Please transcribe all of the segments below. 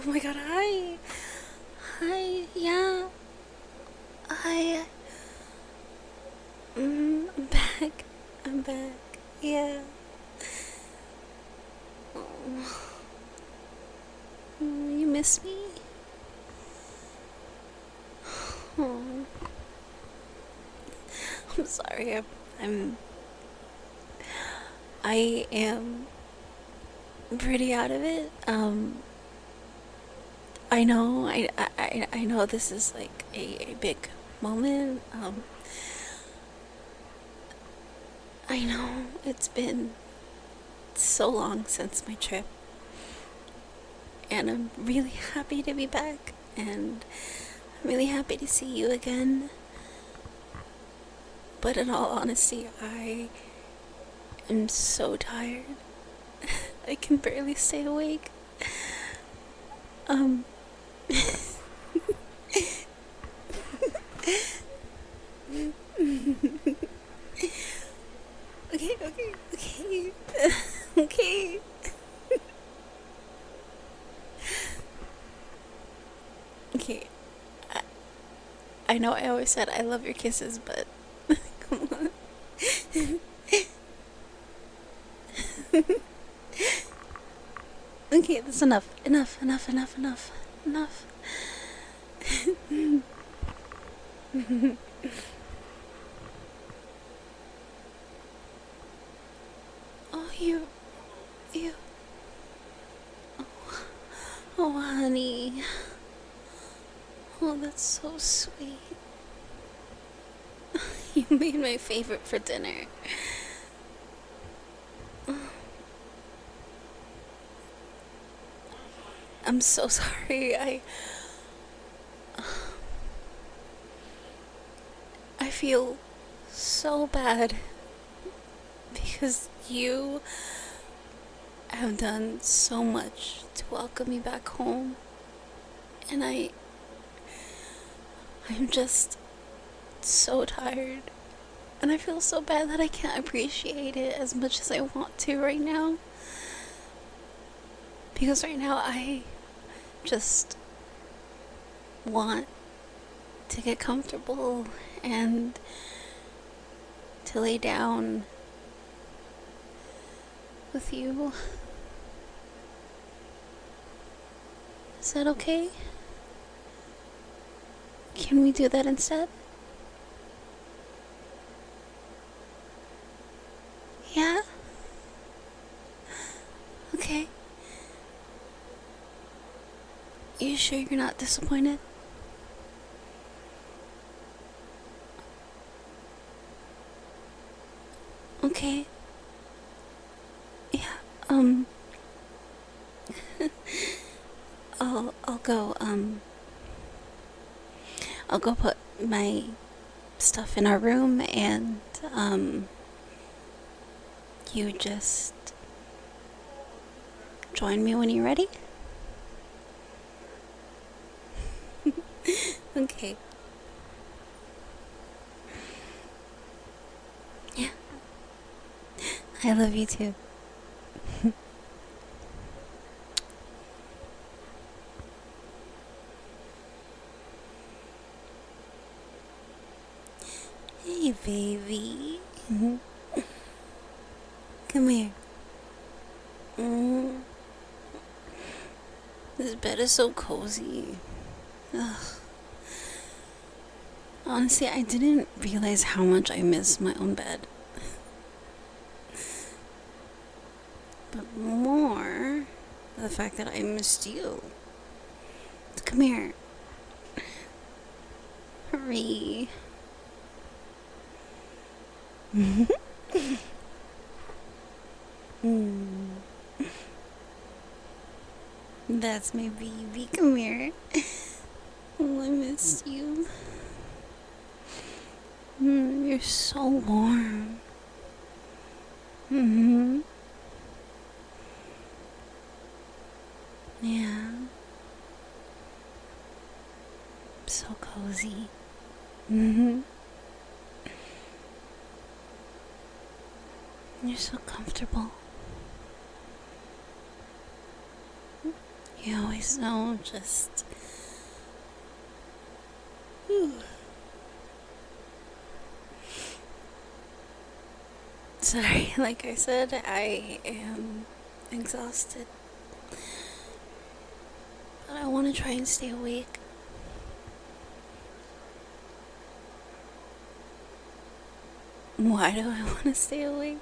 my god, hi. Hi, yeah. Hi. I'm back. I'm back. Yeah. Oh, you miss me? Oh, I'm sorry. I'm I am pretty out of it. I know. I know this is like a big moment. I know it's been so long since my trip, and I'm really happy to be back, and I'm really happy to see you again. But in all honesty, I am so tired. I can barely stay awake. Um, okay. Okay. Okay. I, I know I always said I love your kisses, but come on. Okay, that's enough. Enough. Oh, you. Oh, honey. Oh, that's so sweet. You made my favorite for dinner. I'm so sorry. I feel so bad because you have done so much to welcome me back home, and I'm just so tired, and I feel so bad that I can't appreciate it as much as I want to right now, because right now I just want to get comfortable and to lay down with you. Is that okay? Can we do that instead? Yeah? Okay. You sure you're not disappointed? Okay. Yeah, I'll go, I'll go put my stuff in our room, and, you just join me when you're ready? Okay. Yeah. I love you too. Hey, baby. Come here. Mm. This bed is so cozy. Ugh. Honestly, I didn't realize how much I miss my own bed. But more, the fact that I missed you. Come here. Hurry. Mm. That's my baby. Come here. Oh, I missed you. You're so warm. Mm-hmm. Yeah. So cozy. Mm-hmm. You're so comfortable. You always know, just... Whew. Sorry, like I said, I am exhausted. But I want to try and stay awake. Why do I want to stay awake?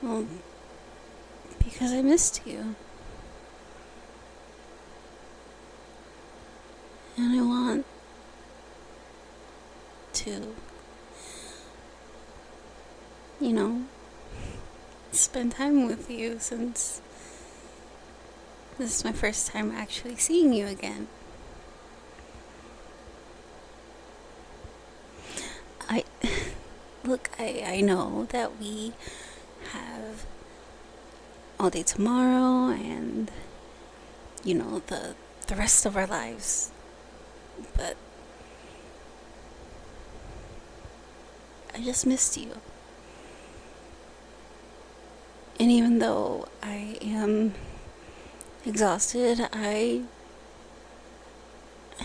Well, because I missed you. And I want to, you know, spend time with you, since this is my first time actually seeing you again. I look, I know that we have all day tomorrow and, you know, the rest of our lives, but I just missed you. And even though I am exhausted, I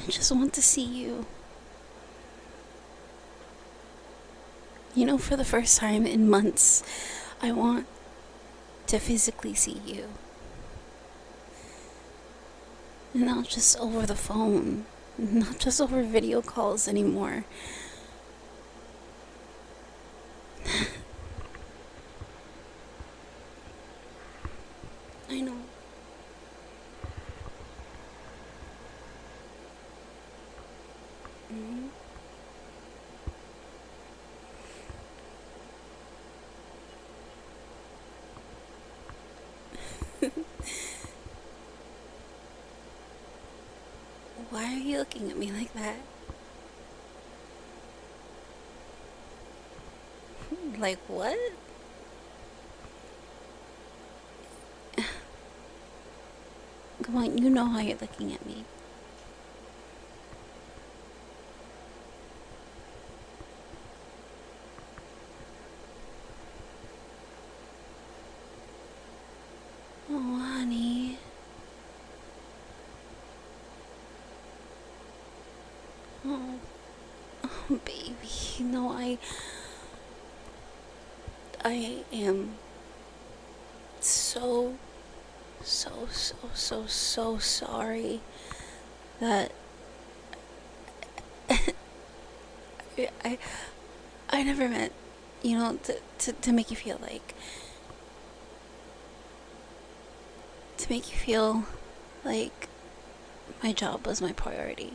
just want to see you. You know, for the first time in months, I want to physically see you. And not just over the phone, not just over video calls anymore. I know. Mm-hmm. Why are you looking at me like that? Like what? Come on, you know how you're looking at me. Oh, honey. Oh, oh baby. No, I am so sorry that I I never meant, you know, to make you feel like, my job was my priority.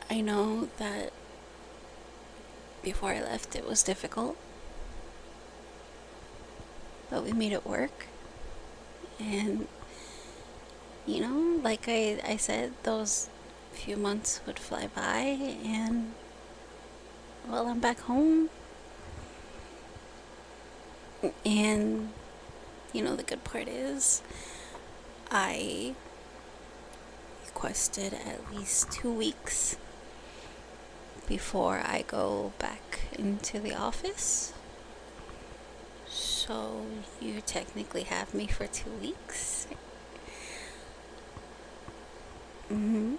I know that before I left it was difficult, but we made it work. And, you know, like I said, those few months would fly by, and, well, I'm back home. And, you know, the good part is, I requested at least 2 weeks before I go back into the office. So you technically have me for 2 weeks. Mm-hmm.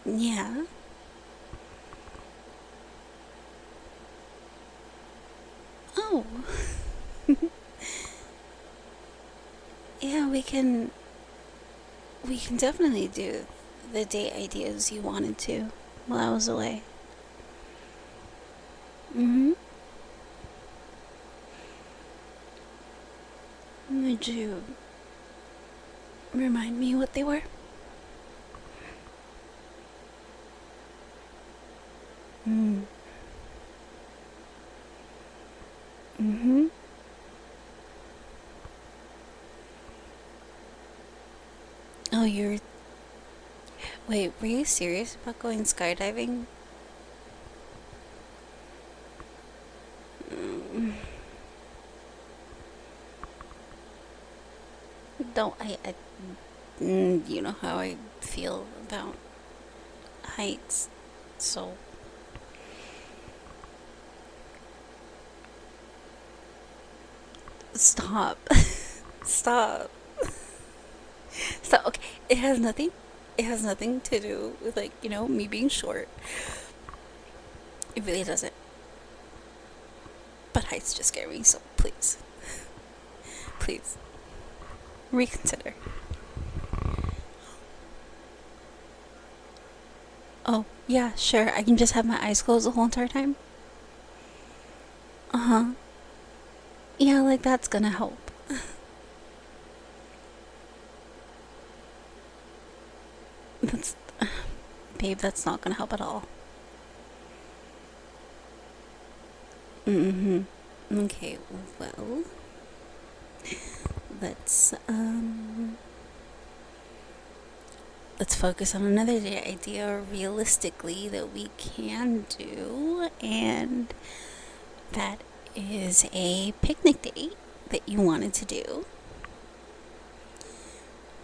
Yeah. Oh. Yeah, we can definitely do the date ideas you wanted to while I was away. Mm-hmm. Would you remind me what they were? Mm. Mm-hmm. Oh, wait, were you serious about going skydiving? Mm. Don't, you know how I feel about heights, so stop. Stop. Stop. Okay, it has nothing to do with, like, me being short. It really doesn't. But heights just scare me, so please. Please. Reconsider. Oh, yeah, sure. I can just have my eyes closed the whole entire time. Uh-huh. Yeah, like that's gonna help. That's babe, that's not gonna help at all. Mm-hmm. Okay, well, let's let's focus on another idea realistically that we can do, and that is a picnic date that you wanted to do.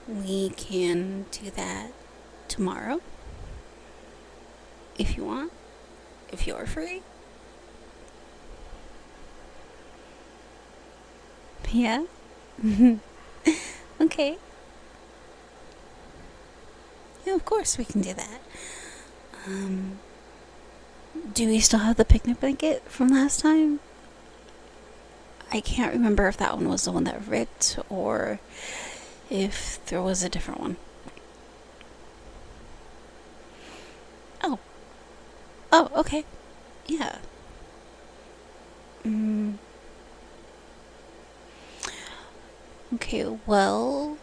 We can do that tomorrow if you want, if you're free. Yeah? Okay. Yeah, of course we can do that. Do we still have the picnic blanket from last time? I can't remember if that one was the one that ripped or if there was a different one. Oh. Oh, okay. Yeah. Okay, well,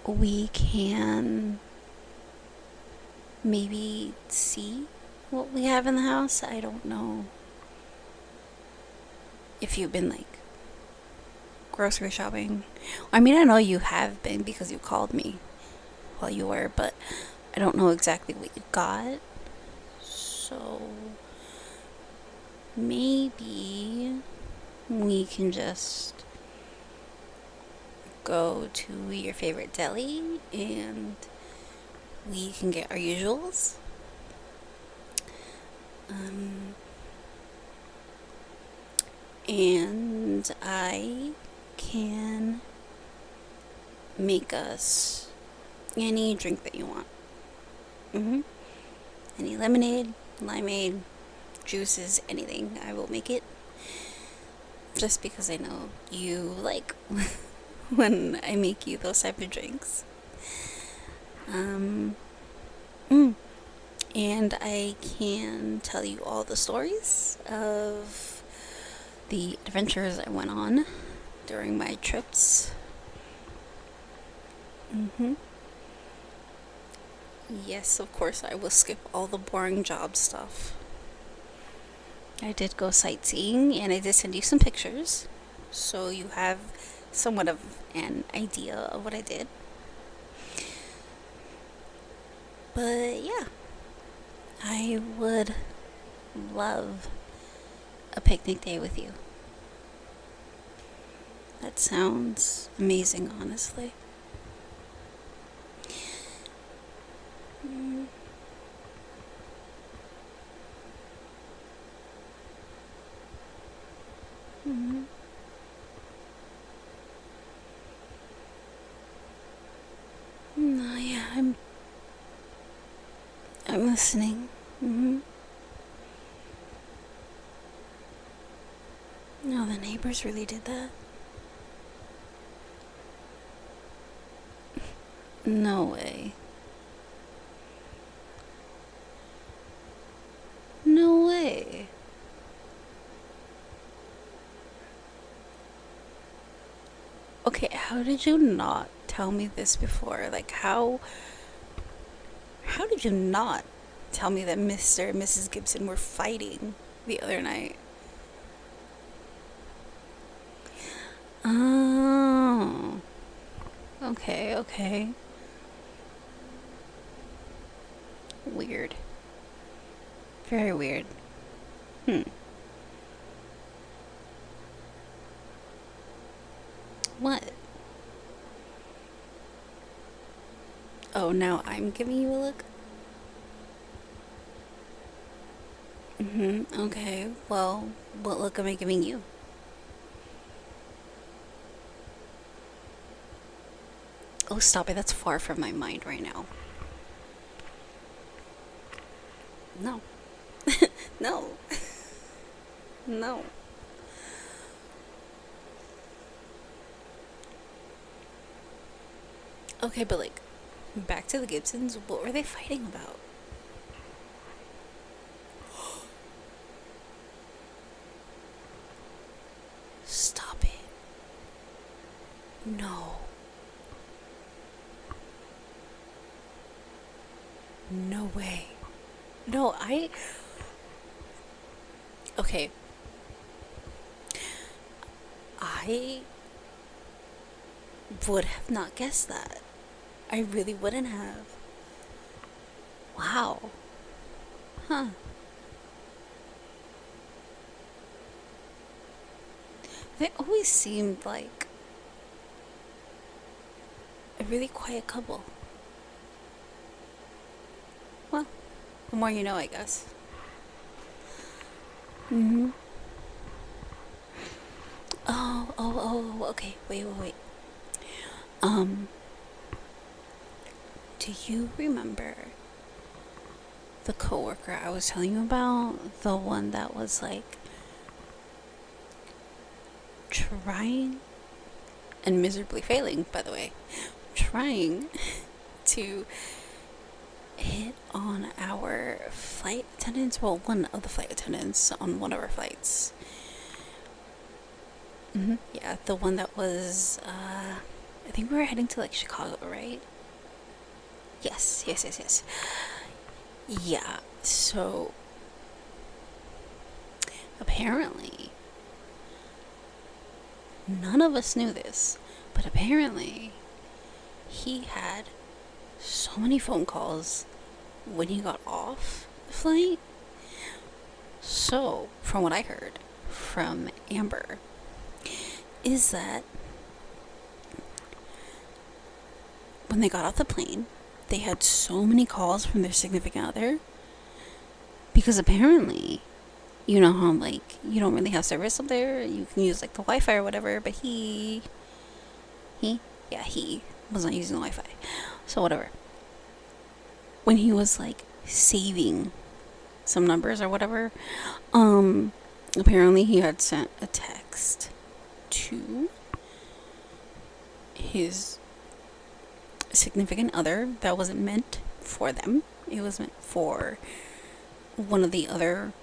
we can maybe see what we have in the house. I don't know if you've been, like, grocery shopping. I mean, I know you have been because you called me while you were, but I don't know exactly what you got. So maybe we can just go to your favorite deli and we can get our usuals. And I can make us any drink that you want. Any lemonade, limeade, juices, anything. I will make it. Just because I know you like when I make you those type of drinks. And I can tell you all the stories of the adventures I went on during my trips. Yes, of course, I will skip all the boring job stuff. I did go sightseeing and I did send you some pictures, so you have somewhat of an idea of what I did. But yeah, I would love a picnic day with you. That sounds amazing, honestly. No, yeah, I'm listening. No, the neighbors really did that. No way. No way. Okay, how did you not tell me this before? Like, how did you not tell me that Mr. and Mrs. Gibson were fighting the other night? Oh. Okay, okay. Weird. Very weird. What? Oh, now I'm giving you a look? Okay. Well, what look am I giving you? Oh, stop it. That's far from my mind right now. No. No. No. Okay, but like, back to the Gibsons, what were they fighting about? Stop it. No. No way. No, Okay. I would have not guessed that. I really wouldn't have. Wow. Huh. They always seemed like a really quiet couple. Well, the more you know, I guess. Mm-hmm. Okay. Wait. Um, do you remember the coworker I was telling you about? The one that was like trying and miserably failing, by the way, trying to hit on our flight attendants. Well, one of the flight attendants on one of our flights. Yeah, the one that was, I think we were heading to like Chicago, right? Yes. Yeah, so apparently, none of us knew this, but apparently, he had so many phone calls when he got off the flight. So, from what I heard from Amber, is that when they got off the plane, they had so many calls from their significant other because apparently, you know how like you don't really have service up there, you can use like the Wi-Fi or whatever, but he was not using the Wi-Fi, so whatever. When he was like saving some numbers or whatever, apparently he had sent a text to his significant other that wasn't meant for them. It was meant for one of the other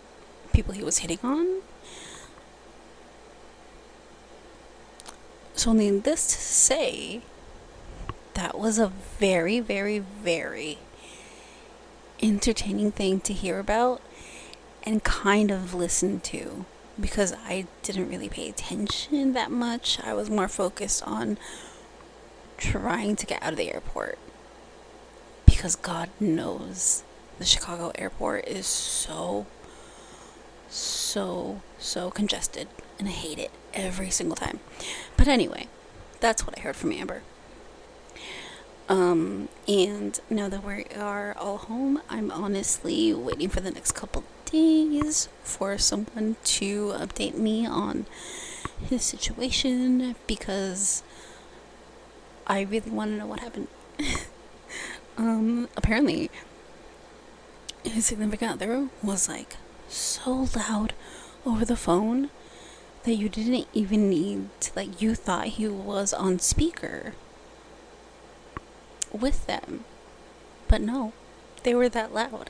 people he was hitting on. So needless to say, that was a very, very, very entertaining thing to hear about and kind of listen to, because I didn't really pay attention that much. I was more focused on trying to get out of the airport, because God knows the Chicago airport is so congested and I hate it every single time. But anyway, that's what I heard from Amber. And now that we are all home, I'm honestly waiting for the next couple days for someone to update me on his situation, because I really want to know what happened. Apparently his significant other was like so loud over the phone that you didn't even need to, like, you thought he was on speaker with them, but no, they were that loud.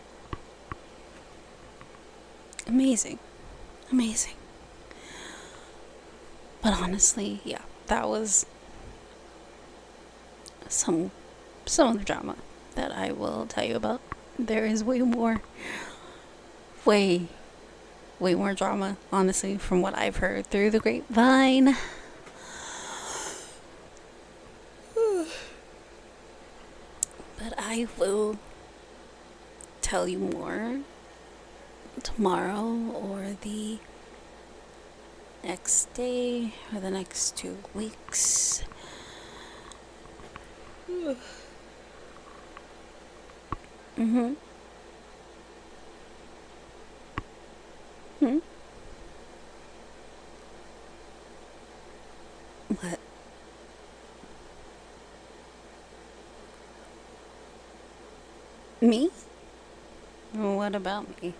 Amazing. But honestly, yeah, that was some of the drama that I will tell you about. There is way more drama, honestly, from what I've heard through the grapevine. But I will tell you more tomorrow or the next day or the next 2 weeks. Mm-hmm. Hmm? What? Me? What about me?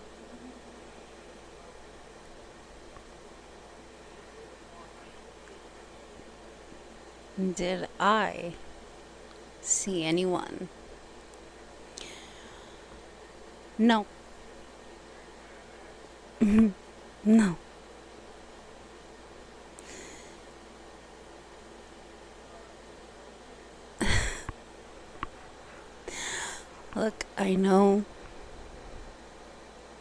Did I see anyone? No. No. Look, I know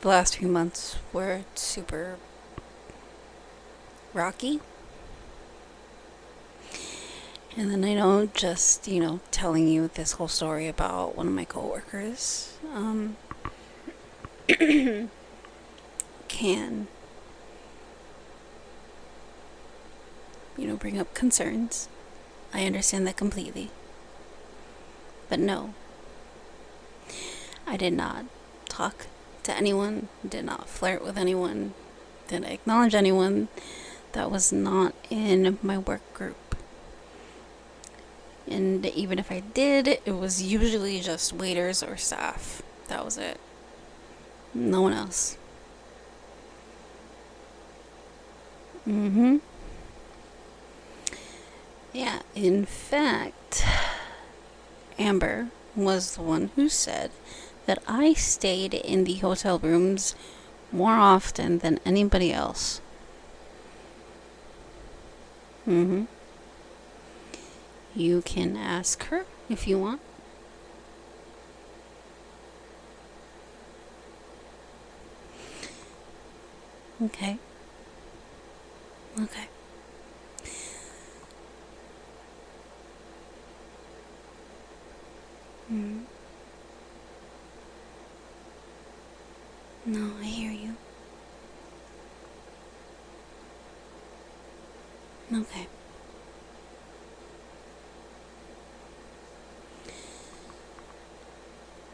the last few months were super rocky. And then I know just, telling you this whole story about one of my coworkers can, bring up concerns. I understand that completely. But no, I did not talk to anyone, did not flirt with anyone, didn't acknowledge anyone that was not in my work group. And even if I did, it was usually just waiters or staff. That was it. No one else. Mm-hmm. Yeah, in fact, Amber was the one who said that I stayed in the hotel rooms more often than anybody else. Mm-hmm. You can ask her if you want. Okay. Okay. Mm. No, I hear you. Okay.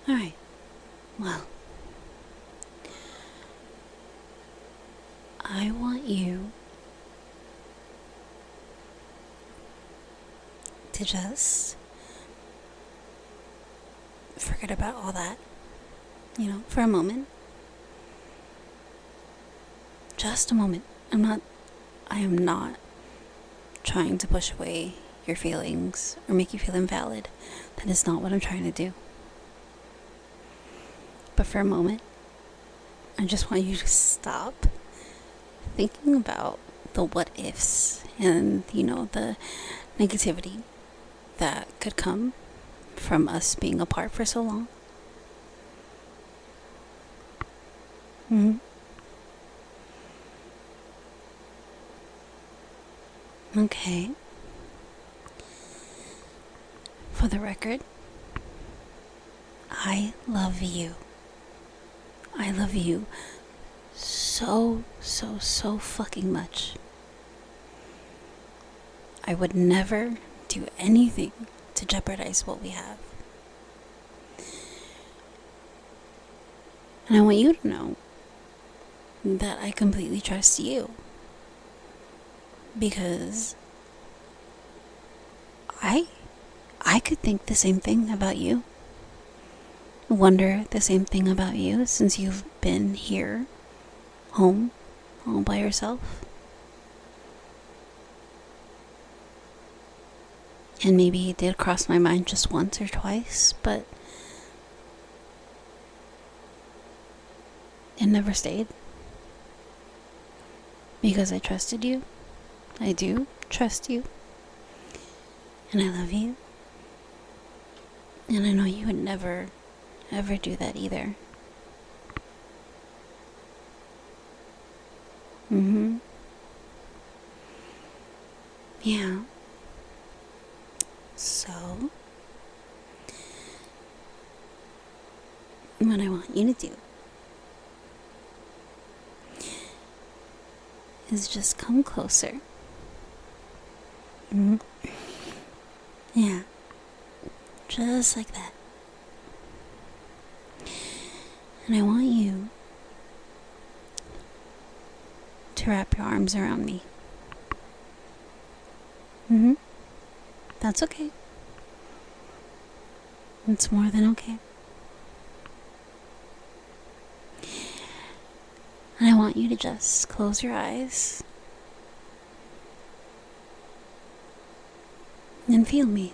Alright. Well, I want you to just forget about all that, for a moment. Just a moment. I am not trying to push away your feelings or make you feel invalid. That is not what I'm trying to do. But for a moment, I just want you to stop thinking about the what ifs and, the negativity that could come from us being apart for so long. Mm-hmm. Okay. For the record, I love you. I love you so, so, so fucking much. I would never do anything to jeopardize what we have. And I want you to know that I completely trust you. Because I could think the same thing about you. Wonder the same thing about you since you've been here, home, all by yourself. And maybe it did cross my mind just once or twice, but it never stayed. Because I trusted you. I do trust you. And I love you. And I know you would never, ever do that either. Mm-hmm. Yeah. So, what I want you to do is just come closer. Mm-hmm. Yeah. Just like that. And I want you to wrap your arms around me. That's okay. It's more than okay. And I want you to just close your eyes and feel me.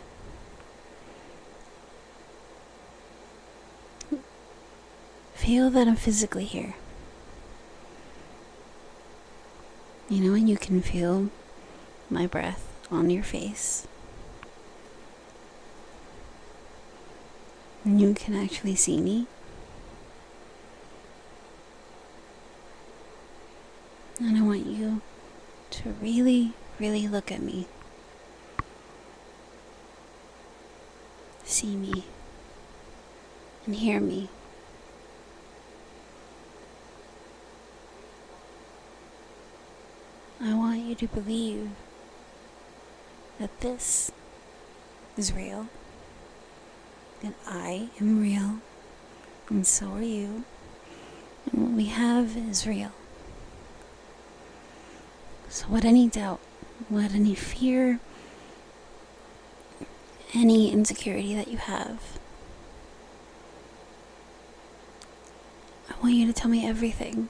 Feel that I'm physically here. And you can feel my breath on your face. And you can actually see me. And I want you to really, really look at me. See me. And hear me. I want you to believe that this is real, that I am real, and so are you, and what we have is real. So what any doubt, what any fear, any insecurity that you have, I want you to tell me everything.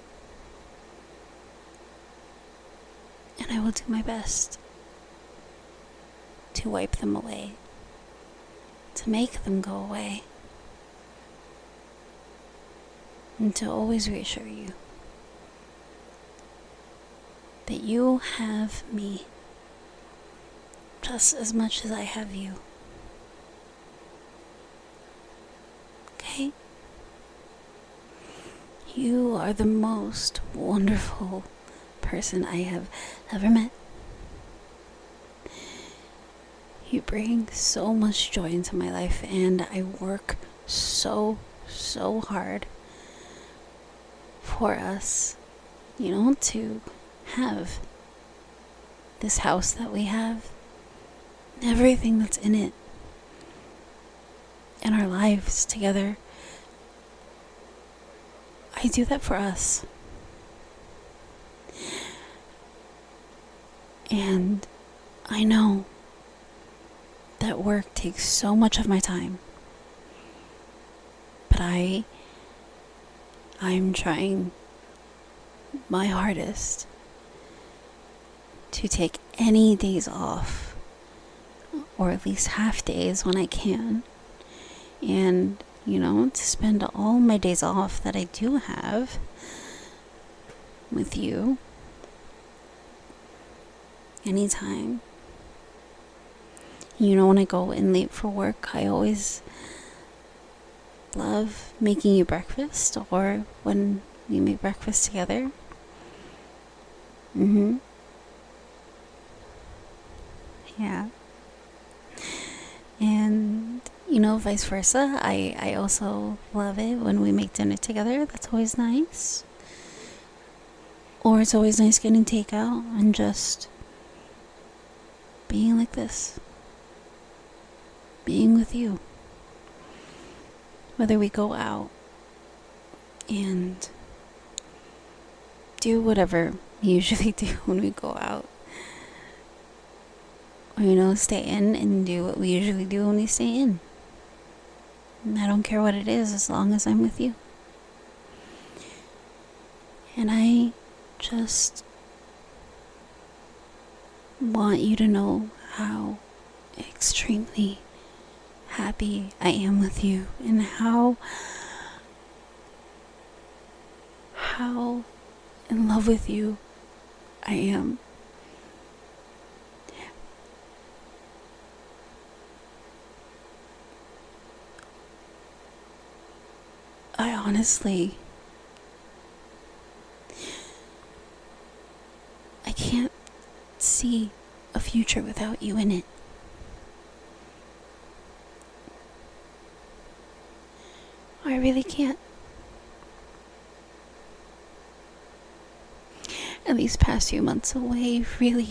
And I will do my best to wipe them away, to make them go away, and to always reassure you that you have me just as much as I have you. Okay? You are the most wonderful person I have ever met. You bring so much joy into my life, and I work so hard for us, to have this house that we have, everything that's in it, and our lives together. I do that for us. And I know that work takes so much of my time, but I'm trying my hardest to take any days off, or at least half days when I can, and to spend all my days off that I do have with you anytime. When I go in late for work, I always love making you breakfast, or when we make breakfast together. Yeah. And vice versa. I also love it when we make dinner together. That's always nice. Or it's always nice getting takeout and just being like this. Being with you. Whether we go out and do whatever we usually do when we go out, or stay in and do what we usually do when we stay in. And I don't care what it is, as long as I'm with you. And I just want you to know how extremely happy I am with you, and how in love with you I am. I honestly, I can't see a future without you in it. I really can't. And these past few months away really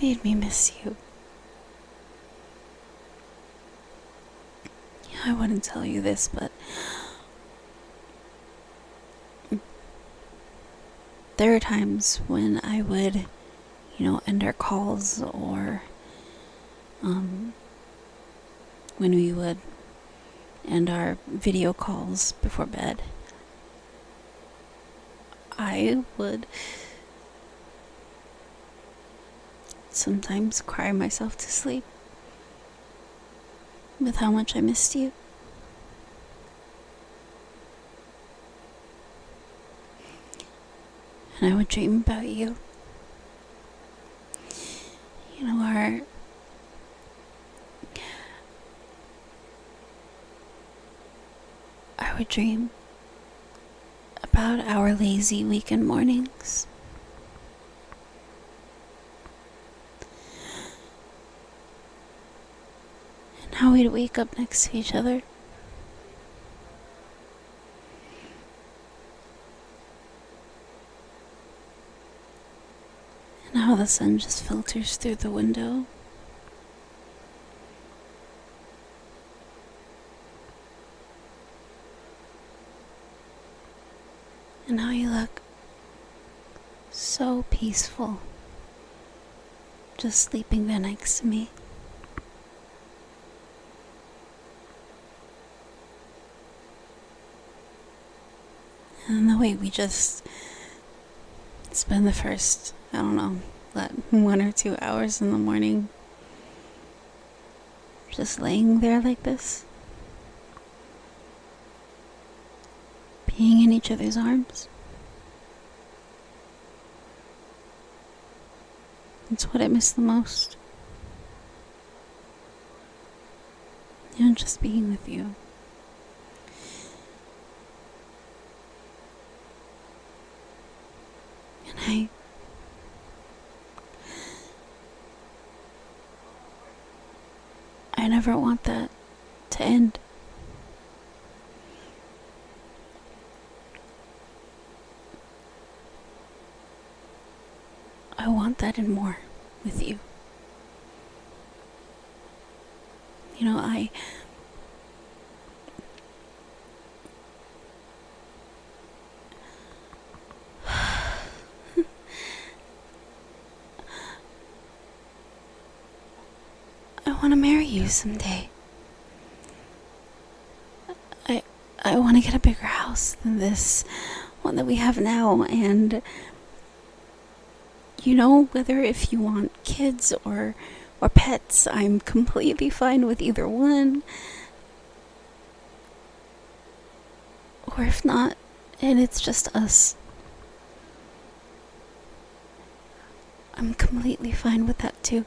made me miss you. I wouldn't tell you this, but there are times when I would, end our calls, or when we would end our video calls before bed. I would sometimes cry myself to sleep with how much I missed you. And I would dream about you. I would dream about our lazy weekend mornings. And how we'd wake up next to each other. And how the sun just filters through the window. And how you look so peaceful, just sleeping there next to me. And the way we just spend the first, 1 or 2 hours in the morning just laying there like this, being in each other's arms. It's what I miss the most. Just being with you. And I never want that to end. I want that and more with you. I want to marry you someday. I want to get a bigger house than this one that we have now, and whether if you want kids or pets, I'm completely fine with either one. Or if not, and it's just us, I'm completely fine with that too.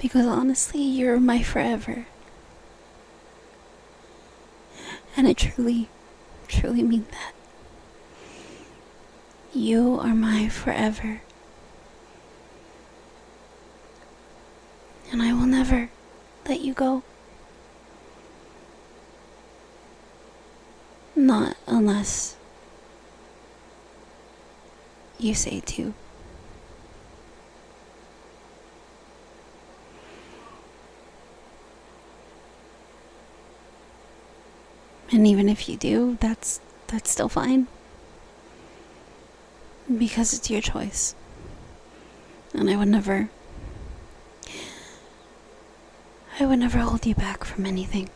Because honestly, you're my forever. And I truly, truly mean that. You are my forever. And I will never let you go. Not unless you say to. And even if you do, that's still fine. Because it's your choice. And I would never hold you back from anything.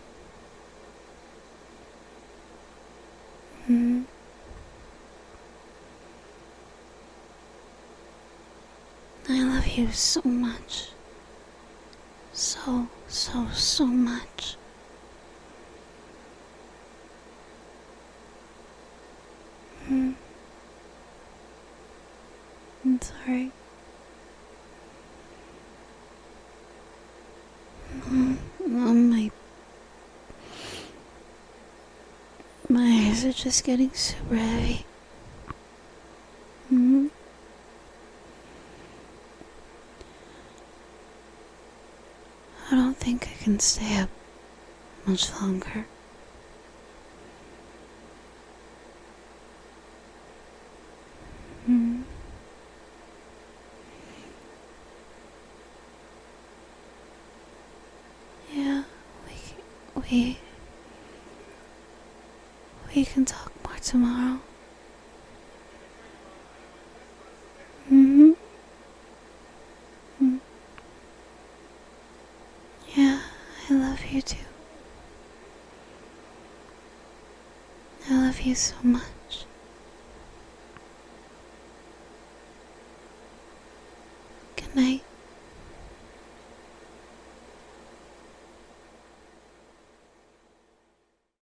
I love you so much. So, so, so much. I'm sorry. My eyes are just getting super heavy. I don't think I can stay up much longer. Yeah, we we can talk more tomorrow. Mm-hmm. Mm. Yeah, I love you too. I love you so much. Good night.